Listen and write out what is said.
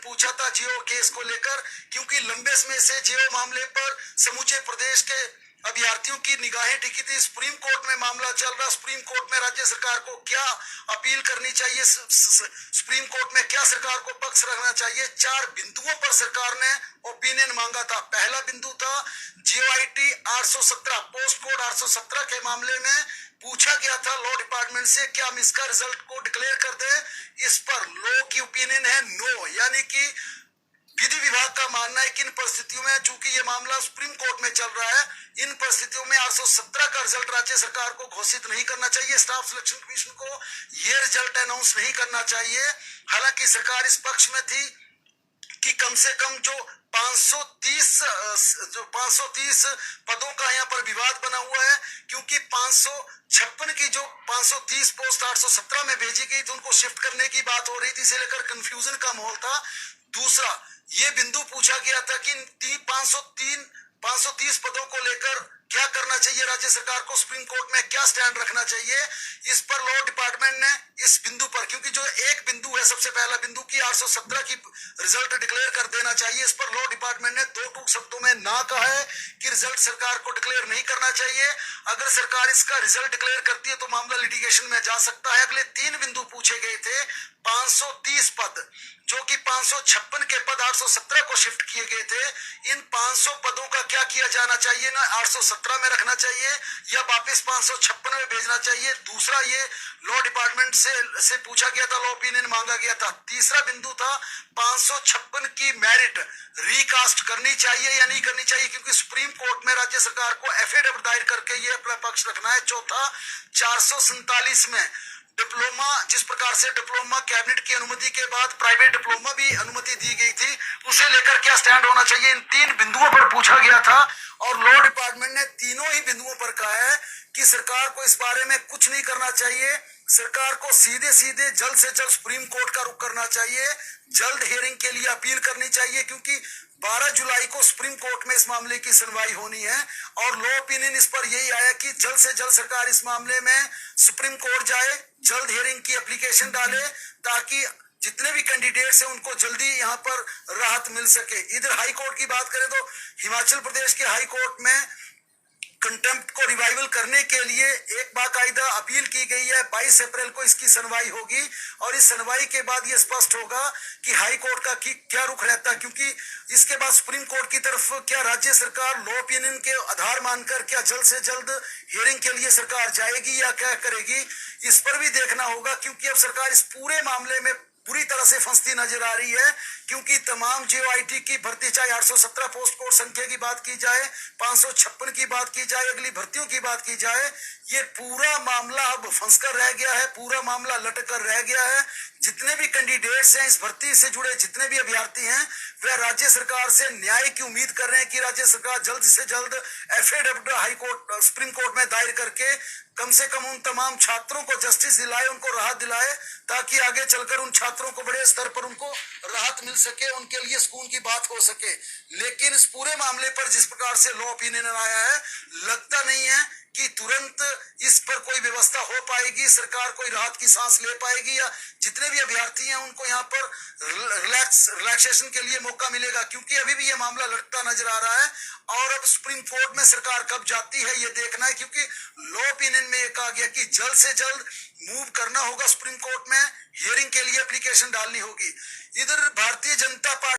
पूछा था जियो केस को लेकर, क्योंकि लंबे समय से जियो मामले पर समूचे प्रदेश के अभ्यर्थियों की निगाहें टिकी थी। सुप्रीम कोर्ट में मामला चल रहा, सुप्रीम कोर्ट में राज्य सरकार को क्या अपील करनी चाहिए, सुप्रीम कोर्ट में क्या सरकार को पक्ष रखना चाहिए, 4 बिंदुओं पर सरकार ने ओपिनियन मांगा था। पहला बिंदु था जीओआईटी 817 पोस्ट कोड 817 के मामले में पूछा गया था लॉ डिपार्टमेंट से क्या हम इसका रिजल्ट को डिक्लेयर कर दें। इस पर लॉ की ओपिनियन है नो, यानी कि विधि विभाग का मानना है कि इन परिस्थितियों में, चूंकि ये मामला सुप्रीम कोर्ट में चल रहा है, इन परिस्थितियों में 817 का रिजल्ट राज्य सरकार को घोषित नहीं करना चाहिए, स्टाफ सिलेक्शन कमीशन को ये रिजल्ट अनाउंस नहीं करना चाहिए। हालांकि सरकार इस पक्ष में थी कि कम से कम जो 530 पदों का यहाँ पर विवाद बना हुआ है, क्योंकि 556 की जो 530 पोस्ट 817 में भेजी गई थी उनको शिफ्ट करने की बात हो रही थी, इसे लेकर कंफ्यूजन का माहौल था। दूसरा ये बिंदु पूछा गया था कि 530 पदों को लेकर क्या करना चाहिए राज्य सरकार को, सुप्रीम कोर्ट में क्या स्टैंड रखना चाहिए। इस पर लॉ डिपार्टमेंट ने इस बिंदु पर, क्योंकि जो एक बिंदु है सबसे पहला बिंदु की 817 की रिजल्ट डिक्लेयर कर देना चाहिए, इस पर लॉ डिपार्टमेंट ने 2 टूक शब्दों में ना कहा है कि रिजल्ट सरकार को डिक्लेयर नहीं करना चाहिए। अगर सरकार इसका रिजल्ट डिक्लेयर करती है तो मामला लिटिगेशन में जा सकता है। अगले 3 बिंदु पूछे गए थे, 530 पद जो कि 556 के पद 817 को शिफ्ट किए गए थे, इन 500 पदों का क्या किया जाना चाहिए, ना 817 में रखना चाहिए या वापस 556 में भेजना चाहिए। दूसरा ये लॉ डिपार्टमेंट से पूछा गया था, लॉ ओपिनियन मांगा गया था। तीसरा बिंदु था 556 की मेरिट रिकास्ट करनी चाहिए या नहीं करनी चाहिए, क्योंकि सुप्रीम कोर्ट में राज्य सरकार को एफिडेविट दायर करके ये अपना पक्ष रखना है। चौथा 447 में डिप्लोमा, जिस प्रकार से डिप्लोमा कैबिनेट की अनुमति के बाद प्राइवेट डिप्लोमा भी अनुमति दी गई थी, उसे लेकर क्या स्टैंड होना चाहिए, इन 3 बिंदुओं पर पूछा गया था। और लॉ डिपार्टमेंट ने तीनों ही बिंदुओं पर कहा है कि सरकार को इस बारे में कुछ नहीं करना चाहिए, सरकार को सीधे सीधे जल्द से जल्द सुप्रीम कोर्ट का रुख करना चाहिए, जल्द हियरिंग के लिए अपील करनी चाहिए, क्योंकि 12 जुलाई को सुप्रीम कोर्ट में इस मामले की सुनवाई होनी है। और लॉ ओपिनियन इस पर यही आया कि जल्द से जल्द सरकार इस मामले में सुप्रीम कोर्ट जाए, जल्द हियरिंग की एप्लीकेशन डाले, ताकि जितने भी कैंडिडेट्स हैं उनको जल्दी यहाँ पर राहत मिल सके। इधर हाई कोर्ट की बात करें तो हिमाचल प्रदेश के हाई कोर्ट में कंटेम्प्ट को रिवाइवल करने के लिए एक बाकायदा अपील की गई है। 22 अप्रैल को इसकी सुनवाई होगी और इस सुनवाई के बाद ये स्पष्ट होगा कि हाई कोर्ट का क्या रुख रहता है, क्योंकि इसके बाद सुप्रीम कोर्ट की तरफ क्या राज्य सरकार लॉ ओपिनियन के आधार मानकर क्या जल्द से जल्द हियरिंग के लिए सरकार जाएगी या क्या करेगी, इस पर भी देखना होगा। क्योंकि अब सरकार इस पूरे मामले में पूरी तरह से फंसती नजर आ रही है, क्योंकि तमाम जीओआईटी की भर्ती, चाहे 817 पोस्ट कोड संख्या की बात की जाए, 556 की बात की जाए, अगली भर्तियों की बात की जाए, ये पूरा मामला अब फंसकर रह गया है, पूरा मामला लटक कर रह गया है। जितने भी कैंडिडेट्स हैं, इस भर्ती से जुड़े जितने भी अभ्यर्थी हैं, वह राज्य सरकार से न्याय की उम्मीद कर रहे हैं कि राज्य सरकार जल्द से जल्द affidavit high court, supreme court में दायर करके कम से कम उन तमाम छात्रों को जस्टिस दिलाए, उनको राहत दिलाए, ताकि आगे चलकर उन छात्रों को बड़े स्तर पर उनको राहत मिल सके, उनके लिए सुकून की बात हो सके। लेकिन इस पूरे मामले पर जिस प्रकार से लॉ ओपिनियन आया है, लगता नहीं है कि तुरंत इस पर कोई व्यवस्था हो पाएगी, सरकार कोई राहत की सांस ले पाएगी या जितने भी अभ्यर्थी हैं उनको यहाँ पर रिलैक्सेशन के लिए मौका मिलेगा, क्योंकि अभी भी ये मामला लटकता नजर आ रहा है। और अब सुप्रीम कोर्ट में सरकार कब जाती है ये देखना है, क्योंकि लॉ ओपिनियन में ये कहा गया कि जल्द से जल्द मूव करना होगा सुप्रीम कोर्ट में, हियरिंग के लिए एप्लीकेशन डालनी होगी। इधर भारतीय जनता पार्टी